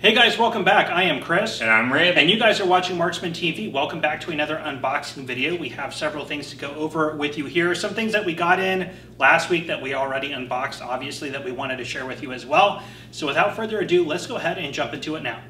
Hey guys, welcome back. I am Chris. And I'm Randy. And you guys are watching Marksman TV. Welcome back to another unboxing video. We have several things to go over with you here. Some things that we got in last week that we already unboxed, obviously, that we wanted to share with you as well. So without further ado, let's go ahead and jump into it now.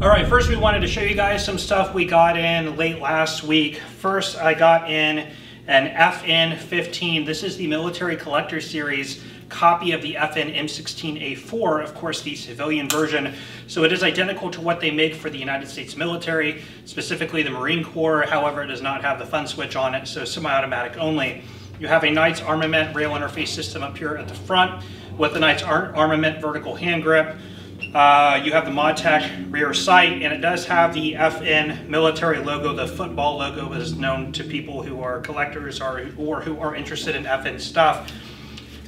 Alright, first we wanted to show you guys some stuff we got in late last week. First, I got in an FN15. This is the Military Collector Series copy of the FN M16A4, of course the civilian version. So it is identical to what they make for the United States military, specifically the Marine Corps. However, it does not have the fun switch on it, so semi-automatic only. You have a Knights Armament rail interface system up here at the front with the Knights Armament vertical hand grip. You have the ModTech rear sight, and it does have the FN military logo. The football logo is known to people who are collectors or who are interested in FN stuff.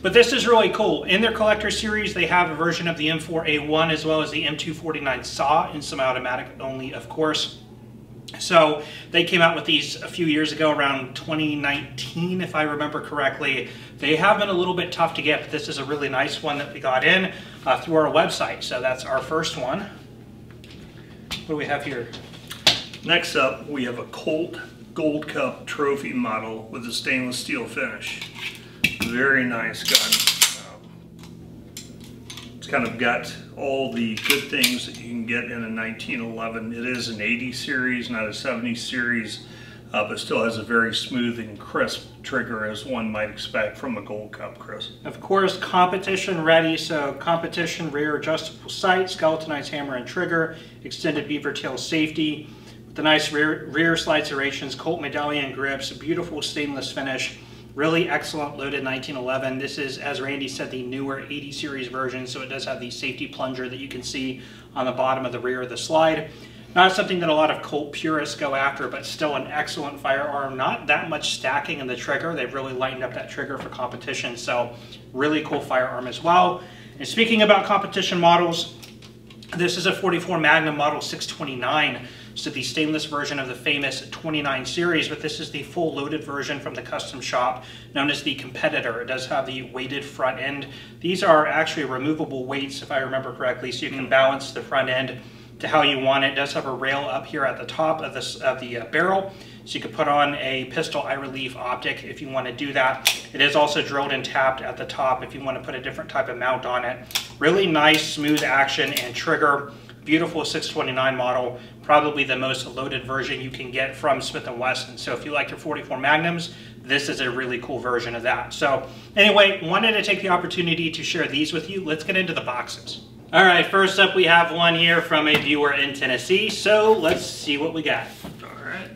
But this is really cool. In their collector series, they have a version of the M4A1 as well as the M249 SAW in semi-automatic only, of course. So they came out with these a few years ago, around 2019, if I remember correctly. They have been a little bit tough to get, but this is a really nice one that we got in through our website. So that's our first one. What do we have here? Next up, we have a Colt Gold Cup trophy model with a stainless steel finish. Very nice gun. It's kind of got all the good things that you can get in a 1911. It is an 80 series, not a 70 series, but still has a very smooth and crisp trigger, as one might expect from a Gold Cup, Chris. Of course, competition ready, so competition rear adjustable sight, skeletonized hammer and trigger, extended beaver tail safety, with the nice rear slide serrations, Colt medallion grips, a beautiful stainless finish. Really excellent loaded 1911. This is, as Randy said, the newer 80 series version, so it does have the safety plunger that you can see on the bottom of the rear of the slide. Not something that a lot of Colt purists go after, but still an excellent firearm. Not that much stacking in the trigger. They've really lightened up that trigger for competition, so really cool firearm as well. And speaking about competition models, this is a 44 Magnum Model 629. So the stainless version of the famous 29 series, but this is the full loaded version from the custom shop known as the Competitor. It does have the weighted front end. These are actually removable weights, if I remember correctly, so you can balance the front end to how you want it. It does have a rail up here at the top of the barrel, so you could put on a pistol eye relief optic if you want to do that. It is also drilled and tapped at the top if you want to put a different type of mount on it. Really nice, smooth action and trigger. Beautiful 629 model, probably the most loaded version you can get from Smith & Wesson. So if you like your 44 Magnums, this is a really cool version of that. So anyway, wanted to take the opportunity to share these with you. Let's get into the boxes. All right, first up we have one here from a viewer in Tennessee. So let's see what we got. All right.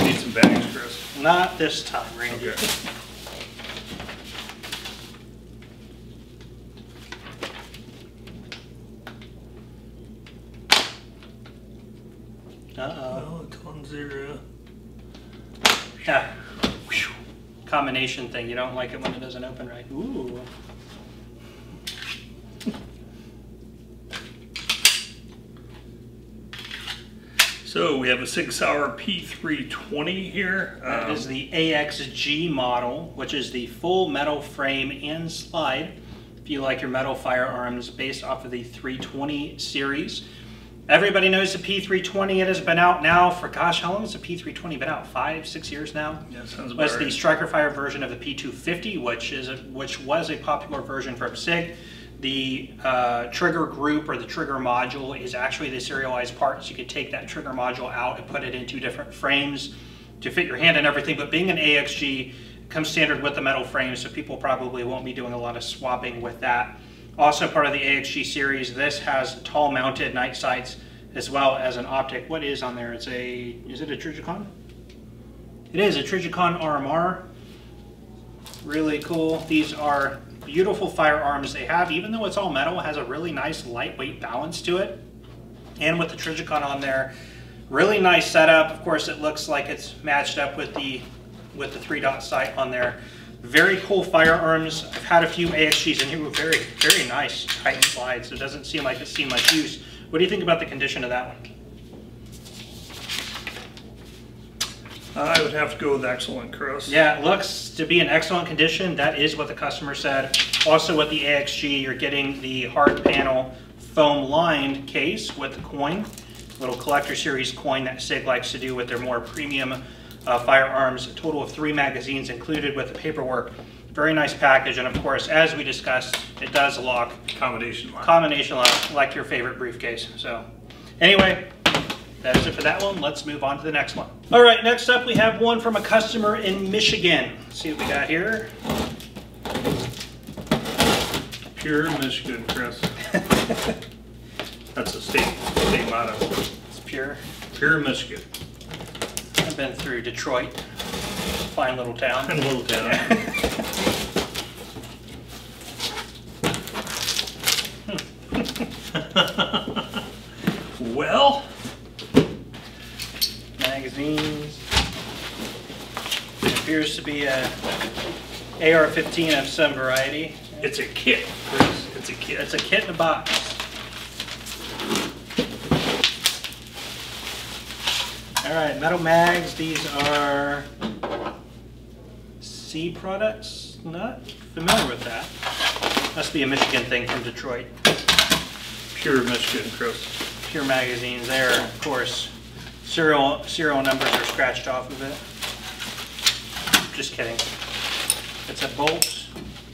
Need some bags, Chris. Not this time, Randy. Okay. Uh-oh. Oh, zero. Yeah. Combination thing. You don't like it when it doesn't open right. Ooh. So we have a Sig Sauer P320 here. That is the AXG model, which is the full metal frame and slide. If you like your metal firearms based off of the 320 series. Everybody knows the P320. It has been out now for, gosh, how long has the P320 been out? 5, 6 years now? Yeah, sounds about right. It's the striker fire version of the P250, which was a popular version from Sig. The trigger group or the trigger module is actually the serialized part, so you can take that trigger module out and put it into different frames to fit your hand and everything. But being an AXG, it comes standard with the metal frame, so people probably won't be doing a lot of swapping with that. Also part of the AXG series, this has tall mounted night sights as well as an optic. What is on there? Is it a Trijicon? It is a Trijicon RMR. Really cool. These are beautiful firearms they have. Even though it's all metal, it has a really nice lightweight balance to it. And with the Trijicon on there, really nice setup. Of course, it looks like it's matched up with the 3-dot sight on there. Very cool firearms. I've had a few AXGs in here with very, very nice tight slides. So it doesn't seem like it's seen much use. What do you think about the condition of that one? I would have to go with excellent, Chris. Yeah, it looks to be in excellent condition. That is what the customer said. Also with the AXG, you're getting the hard panel foam lined case with the coin, little collector series coin that Sig likes to do with their more premium firearms. A total of 3 magazines included with the paperwork. Very nice package, and of course, as we discussed, it does lock. Combination lock. Combination lock, like your favorite briefcase. So, anyway, that is it for that one. Let's move on to the next one. All right, next up we have one from a customer in Michigan. Let's see what we got here. Pure Michigan, Chris. That's a state motto. It's pure. Pure Michigan. I've been through Detroit. Fine little town. Fine little town. Yeah. Well, magazines. It appears to be a AR-15 of some variety. it's a kit, Chris. It's a kit. It's a kit in a box. All right, metal mags. These are C products. Not familiar with that. Must be a Michigan thing from Detroit. Pure Michigan, Chris. Pure magazines. There, of course, serial numbers are scratched off of it. Just kidding. It's a bolt,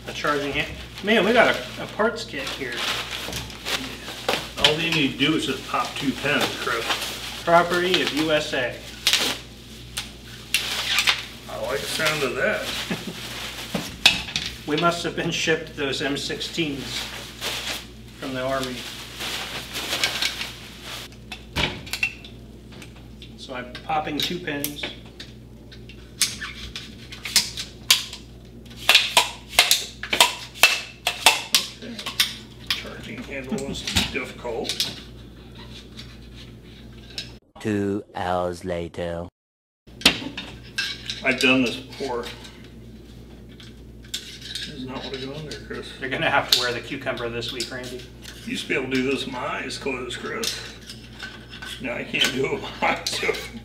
a charging hand. Man, we got a parts kit here. All you need to do is just pop 2 pens, Chris. Property of USA. I like the sound of that. We must have been shipped those M16s from the Army. So I'm popping 2 pins. Okay. Charging handle is difficult. 2 hours later. I've done this before. This is not what I go in there, Chris. You're gonna have to wear the cucumber this week, Randy. Used to be able to do this with my eyes closed, Chris. Now I can't do it with my eyes open.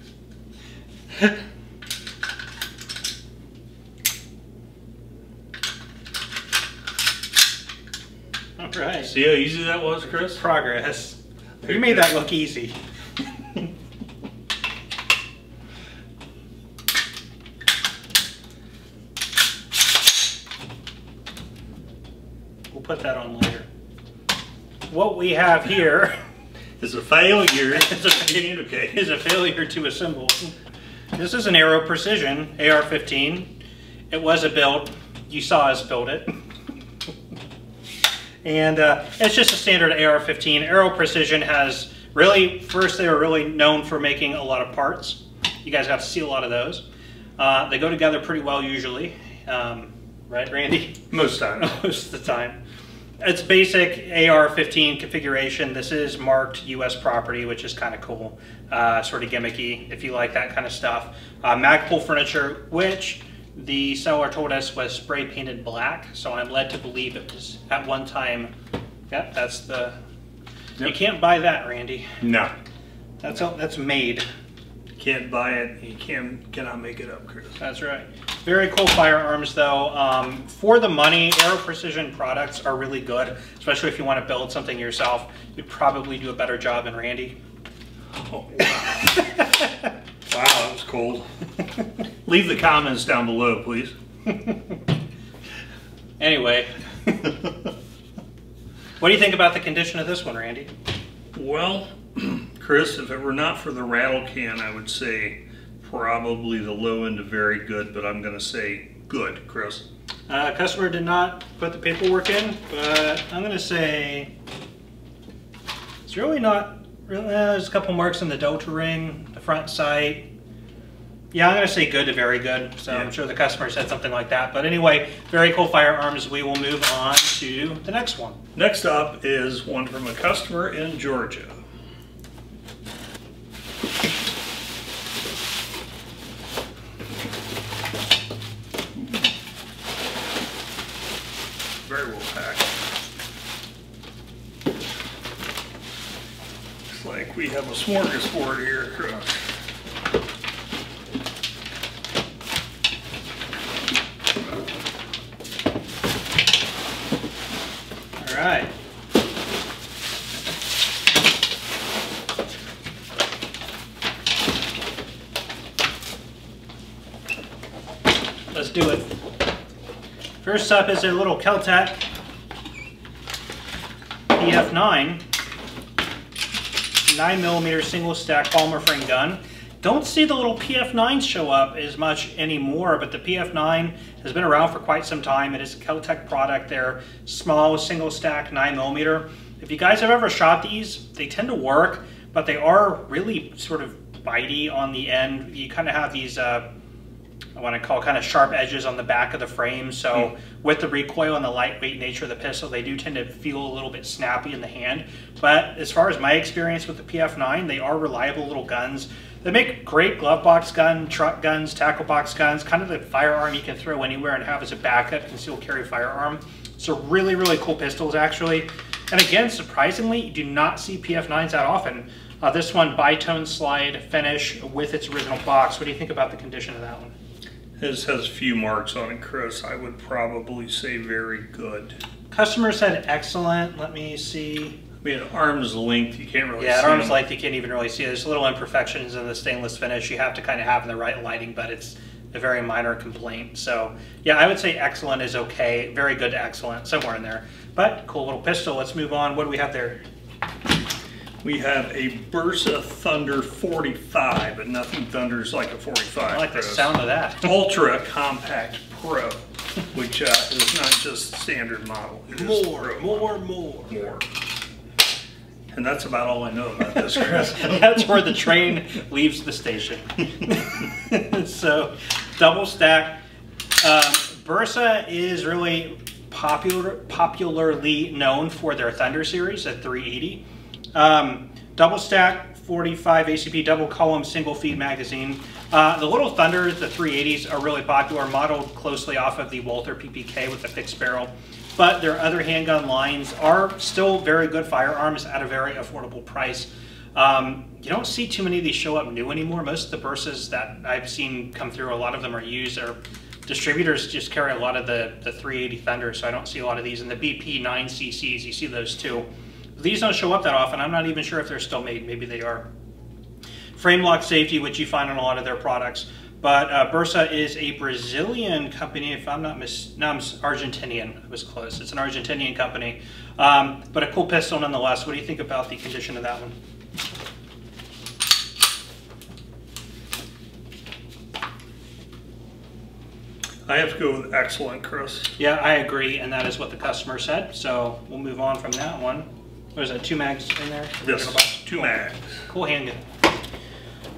All right. See how easy that was, Chris? Progress. You made that look easy. We'll put that on later. What we have here It's a failure. is a failure to assemble. This is an Aero Precision AR-15. It was a build. You saw us build it. And it's just a standard AR-15. Aero Precision has really, first they were really known for making a lot of parts. You guys got to see a lot of those. They go together pretty well usually. Right, Randy? Most times. Most of the time. It's basic AR-15 configuration. This is marked US property, which is kind of cool. Sort of gimmicky, if you like that kind of stuff. Magpul furniture, which the seller told us was spray painted black, so I'm led to believe it was at one time. Yep, that's the. Yep. You can't buy that, Randy. No. That's made. Can't buy it. You cannot make it up, Chris. That's right. Very cool firearms, though. For the money, Aero Precision products are really good, especially if you want to build something yourself. You'd probably do a better job than Randy. Oh, wow. Wow, that was cold. Leave the comments down below, please. Anyway. What do you think about the condition of this one, Randy? Well, Chris, if it were not for the rattle can, I would say probably the low end of very good, but I'm going to say good, Chris. Customer did not put the paperwork in, but I'm going to say it's really not. There's a couple marks in the delta ring, the front sight. Yeah, I'm going to say good to very good, so yeah. I'm sure the customer said something like that. But anyway, very cool firearms. We will move on to the next one. Next up is one from a customer in Georgia. Very well packed. Looks like we have a smorgasbord here, Chris. All right. Let's do it. First up is a little Kel Tec PF9 9mm single stack polymer frame gun. Don't see the little PF9s show up as much anymore, but the PF9 has been around for quite some time. It is a Kel Tec product. They're small single stack 9mm. If you guys have ever shot these, they tend to work, but they are really sort of bitey on the end. You kind of have these I want to call kind of sharp edges on the back of the frame. So with the recoil and the lightweight nature of the pistol, they do tend to feel a little bit snappy in the hand. But as far as my experience with the PF9, they are reliable little guns. They make great glove box gun, truck guns, tackle box guns, kind of the firearm you can throw anywhere and have as a backup concealed carry firearm. So really, really cool pistols actually. And again, surprisingly, you do not see PF9s that often. This one, bitone slide finish with its original box. What do you think about the condition of that one? This has a few marks on it, Chris. I would probably say very good. Customer said excellent. Let me see. I mean, at arm's length, you can't really see. Yeah, at arm's length, you can't even really see. There's little imperfections in the stainless finish you have to kind of have in the right lighting, but it's a very minor complaint. So, yeah, I would say excellent is okay. Very good to excellent, somewhere in there. But cool little pistol. Let's move on. What do we have there? We have a Bersa Thunder 45, but nothing thunders like a 45. I like the sound of that. Ultra Compact Pro, which is not just standard model. It is more. And that's about all I know about this, Chris. That's where the train leaves the station. So, double stack. Bersa is really popularly known for their Thunder series at 380. Double stack 45 ACP double column single feed magazine. The little Thunders, the 380s, are really popular, modeled closely off of the Walther PPK with the fixed barrel. But their other handgun lines are still very good firearms at a very affordable price. You don't see too many of these show up new anymore. Most of the Bersas that I've seen come through, a lot of them are used. Or distributors just carry a lot of the 380 Thunder, so I don't see a lot of these. And the BP 9cc's, you see those too. These don't show up that often. I'm not even sure if they're still made. Maybe they are. Frame lock safety, which you find on a lot of their products. But Bersa is a Brazilian company, if I'm not no, I'm Argentinian. I was close. It's an Argentinian company. But a cool pistol nonetheless. What do you think about the condition of that one? I have to go with excellent, Chris. Yeah, I agree, and that is what the customer said. So we'll move on from that one. What is that, 2 mags in there? Yes, 2 mags. Cool handgun.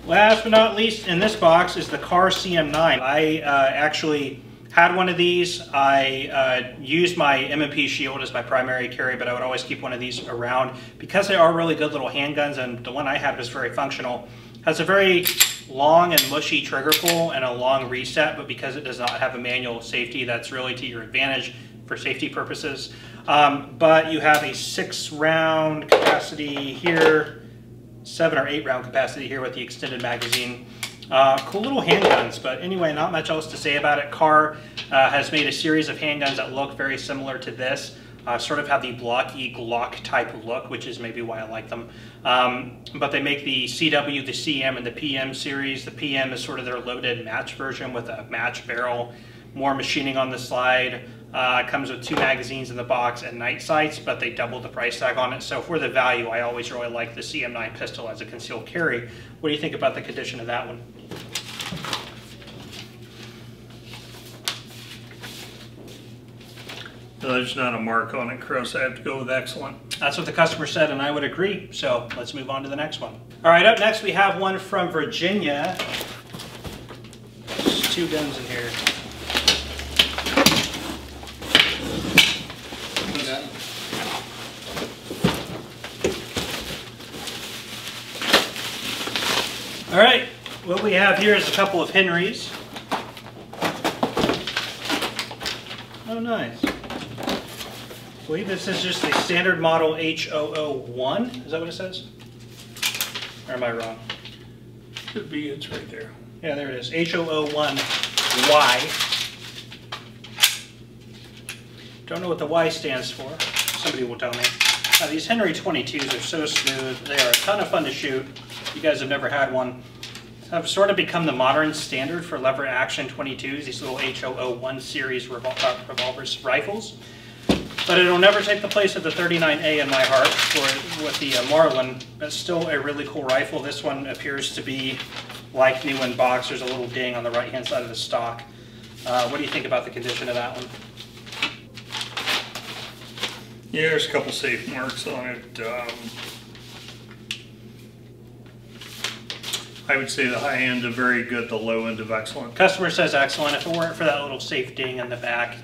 Last but not least in this box is the Car CM9. I actually had one of these. I used my M&P Shield as my primary carry, but I would always keep one of these around because they are really good little handguns, and the one I had was very functional. Has a very long and mushy trigger pull and a long reset, but because it does not have a manual safety, that's really to your advantage for safety purposes. But you have a 6-round capacity here, 7 or 8 round capacity here with the extended magazine. Cool little handguns, but anyway, not much else to say about it. Car has made a series of handguns that look very similar to this. Sort of have the blocky Glock type look, which is maybe why I like them. But they make the CW, the CM, and the PM series. The PM is sort of their loaded match version with a match barrel, more machining on the slide. Comes with 2 magazines in the box and night sights, but they doubled the price tag on it. So for the value, I always really like the CM9 pistol as a concealed carry. What do you think about the condition of that one? There's not a mark on it, Chris. I have to go with excellent. That's what the customer said, and I would agree. So let's move on to the next one. All right, up next we have one from Virginia. There's 2 guns in here. All right, what we have here is a couple of Henrys. Oh, nice. I believe this is just a standard model H001. Is that what it says? Or am I wrong? Should be, it's right there. Yeah, there it is. H001Y. Don't know what the Y stands for, somebody will tell me. These Henry 22s are so smooth. They are a ton of fun to shoot. If you guys have never had one, have sort of become the modern standard for lever action 22s, these little HO01 series revolvers rifles. But it'll never take the place of the 39A in my heart with the Marlin. That's still a really cool rifle. This one appears to be like new in box. There's a little ding on the right hand side of the stock. What do you think about the condition of that one? Yeah, there's a couple safe marks on it. I would say the high end of very good, the low end of excellent. Customer says excellent. If it weren't for that little safe ding in the back,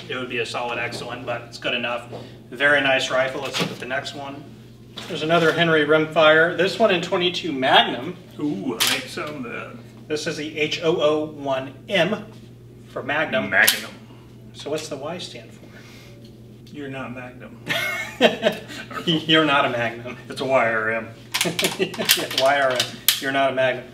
it would be a solid excellent, but it's good enough. Very nice rifle. Let's look at the next one. There's another Henry rimfire. This one in 22 Magnum. Ooh, I like some of that. This is the H001M for Magnum. Magnum. So what's the Y stand for? You're not Magnum. You're not a Magnum. It's a YRM. Yeah, YRM. You're not a Magnum.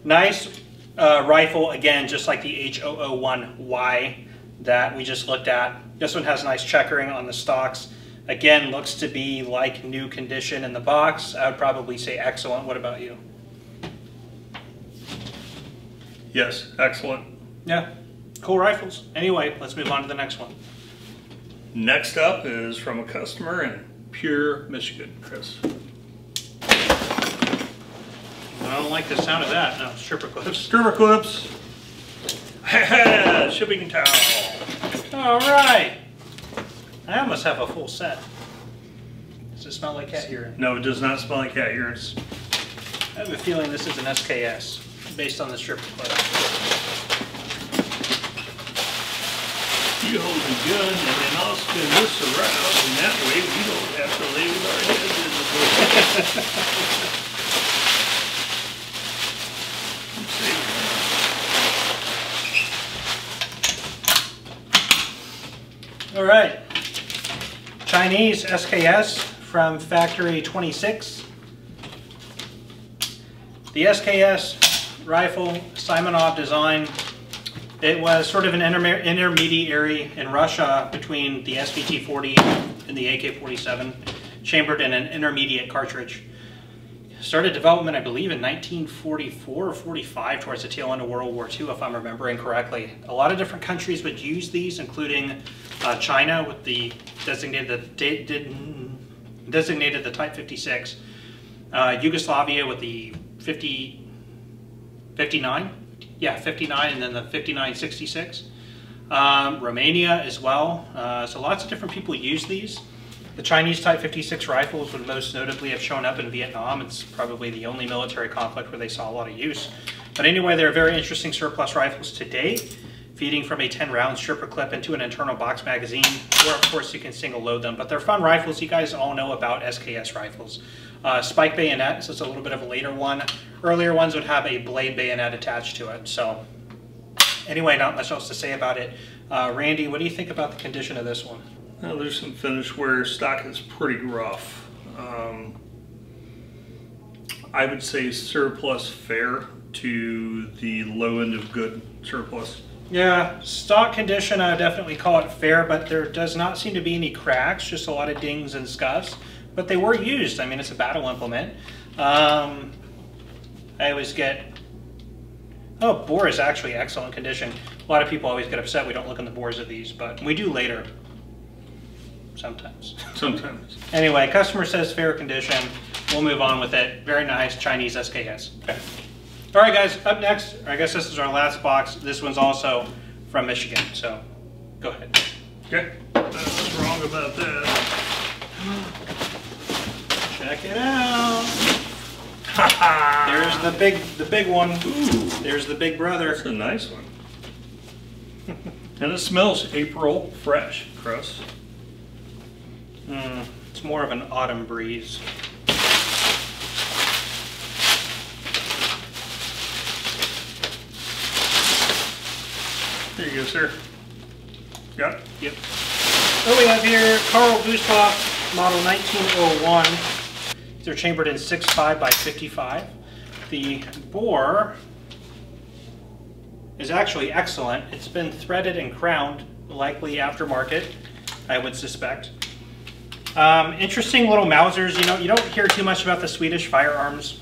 Nice rifle, again, just like the H001Y that we just looked at. This one has nice checkering on the stocks. Again, looks to be like new condition in the box. I would probably say excellent. What about you? Yes, excellent. Yeah, cool rifles. Anyway, let's move on to the next one. Next up is from a customer in Pure, Michigan. Chris. I don't like the sound of that. No, stripper clips. Stripper clips. Shipping towel. All right. I almost have a full set. Does it smell like cat urine? No, it does not smell like cat urine. I have a feeling this is an SKS based on the stripper clip. You hold the gun and then I'll spin this around, and that way we don't have to lay with our heads in the All right. Chinese SKS from Factory 26. The SKS rifle, Simonov design. It was sort of an intermediary in Russia between the SVT-40 and the AK-47, chambered in an intermediate cartridge. Started development, I believe, in 1944 or 45, towards the tail end of World War II, if I'm remembering correctly. A lot of different countries would use these, including China with the designated the Type 56, Yugoslavia with the 59. Yeah, 59, and then the 5966. Romania as well. So lots of different people use these. The Chinese Type 56 rifles would most notably have shown up in Vietnam. It's probably the only military conflict where they saw a lot of use. But anyway, they're very interesting surplus rifles to date, feeding from a 10-round stripper clip into an internal box magazine, or of course you can single load them. But they're fun rifles. You guys all know about SKS rifles. Spike bayonet, so it's a little bit of a later one. Earlier ones would have a blade bayonet attached to it. So anyway, not much else to say about it. Randy, what do you think about the condition of this one? Well, there's some finish where stock is pretty rough. I would say surplus fair to the low end of good surplus. Yeah, stock condition, I would definitely call it fair, but there does not seem to be any cracks, just a lot of dings and scuffs. But they were used. I mean, it's a battle implement. I always get... Oh, bore is actually excellent condition. A lot of people always get upset we don't look in the bores of these, but we do later. Sometimes. Sometimes. Anyway, customer says fair condition. We'll move on with it. Very nice Chinese SKS. Okay. All right, guys, up next, I guess this is our last box. This one's also from Michigan, so go ahead. Okay. What's wrong about that? Check it out. There's the big one. Ooh. There's the big brother. That's a nice one. And it smells April fresh, Chris. It's more of an autumn breeze. There you go, sir. Got it? Yep. What we have here, Carl Bushoff, model 1901. They're chambered in 6.5 by 55. The bore is actually excellent. It's been threaded and crowned, likely aftermarket, I would suspect. Interesting little Mausers. You don't hear too much about the Swedish firearms,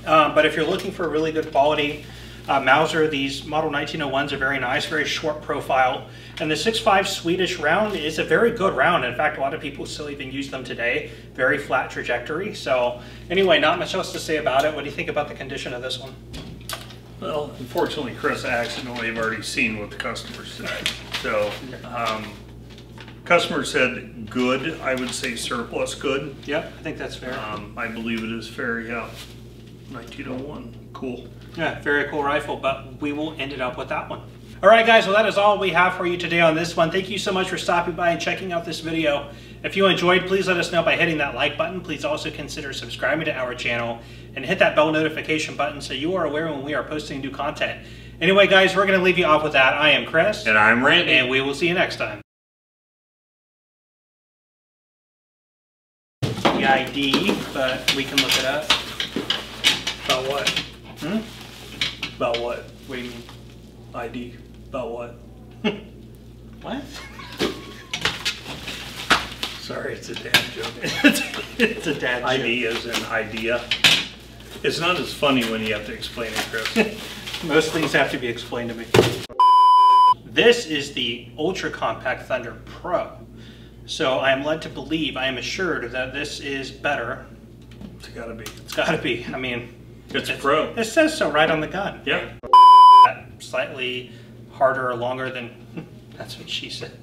but if you're looking for a really good quality Mauser, these Model 1901s are very nice, very short profile. And the 6.5 Swedish round is a very good round. In fact, a lot of people still even use them today. Very flat trajectory. So anyway, not much else to say about it. What do you think about the condition of this one? Well, unfortunately, Chris, I accidentally have already seen what the customer said. So, customer said good. I would say surplus good. Yep, I think that's fair. I believe it is fair, yeah. 1901, cool. Yeah, very cool rifle, but we will end it up with that one. All right, guys, well, that is all we have for you today on this one. Thank you so much for stopping by and checking out this video. If you enjoyed, please let us know by hitting that like button. Please also consider subscribing to our channel and hit that bell notification button so you are aware when we are posting new content. Anyway, guys, we're going to leave you off with that. I am Chris. And I'm Randy. And we will see you next time. The ID, but we can look it up. About what? Hmm? About what? What do you mean? ID. About what? What? Sorry, it's a dad joke. It's a dad joke. ID as an idea. It's not as funny when you have to explain it, Chris. Most things have to be explained to me. This is the Ultra Compact Thunder Pro. So I am led to believe, I am assured that this is better. It's gotta be. It's gotta be. I mean, it's Pro. It says so right on the gun. Yeah. Slightly harder or longer than, that's what she said.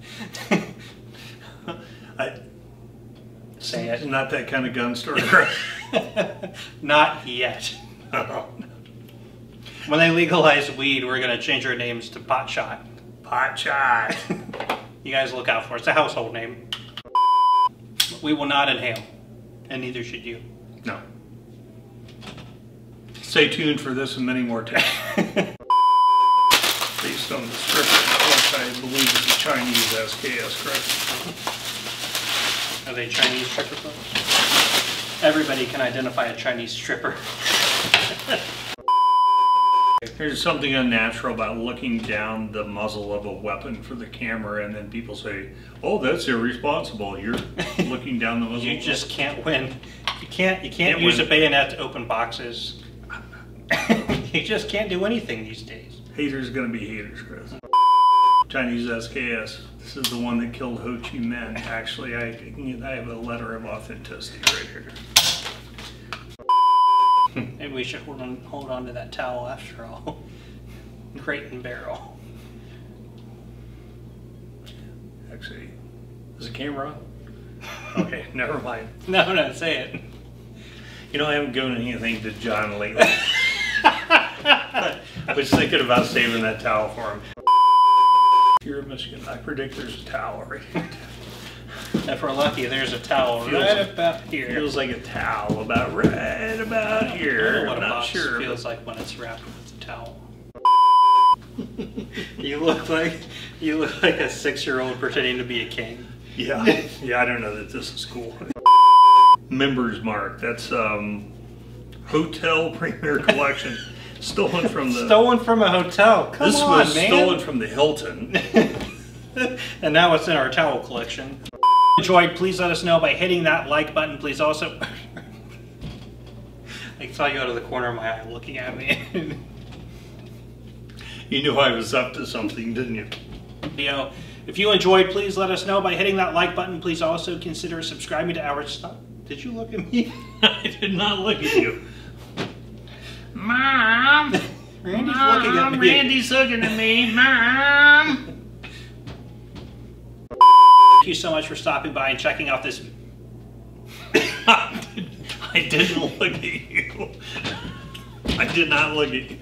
Say it. Not that kind of gun store. Not yet. When they legalize weed, we're going to change our names to Pot Shot. Pot Shot. You guys look out for it. It's a household name. We will not inhale, and neither should you. No. Stay tuned for this and many more tips. Based on the description, which I believe is a Chinese SKS, correct? Are they Chinese stripper clothes? Everybody can identify a Chinese stripper. There's something unnatural about looking down the muzzle of a weapon for the camera, and then people say, "Oh, that's irresponsible. You're looking down the muzzle." You just can't win. You can't use a bayonet to open boxes. You just can't do anything these days. Haters gonna be haters, Chris. Chinese SKS. This is the one that killed Ho Chi Minh. Actually, I have a letter of authenticity right here. Maybe we should hold on to that towel after all. Crate and barrel. Actually, is the camera on? Okay, never mind. No, say it. You know, I haven't given anything to John lately. I was thinking about saving that towel for him. If you're in Michigan, I predict there's a towel right here. If we're lucky, there's a towel right about here. Feels like a towel about right about here. What I'm a not box sure. Feels like when it's wrapped with a towel. You look like a 6-year-old pretending to be a king. Yeah, I don't know that this is cool. Members mark. That's Hotel Premier Collection. Stolen from a hotel. Come this on, was man. stolen from the Hilton. And now it's in our towel collection. Enjoyed, please let us know by hitting that like button. Please also I saw you out of the corner of my eye looking at me. You knew I was up to something, didn't you? Video. If you enjoyed, please let us know by hitting that like button. Please also consider subscribing to our stuff. Did you look at me? I did not look at you. Mom! Randy's looking at me. Randy's looking at me. Mom! Thank you so much for stopping by and checking out this. I didn't look at you. I did not look at you.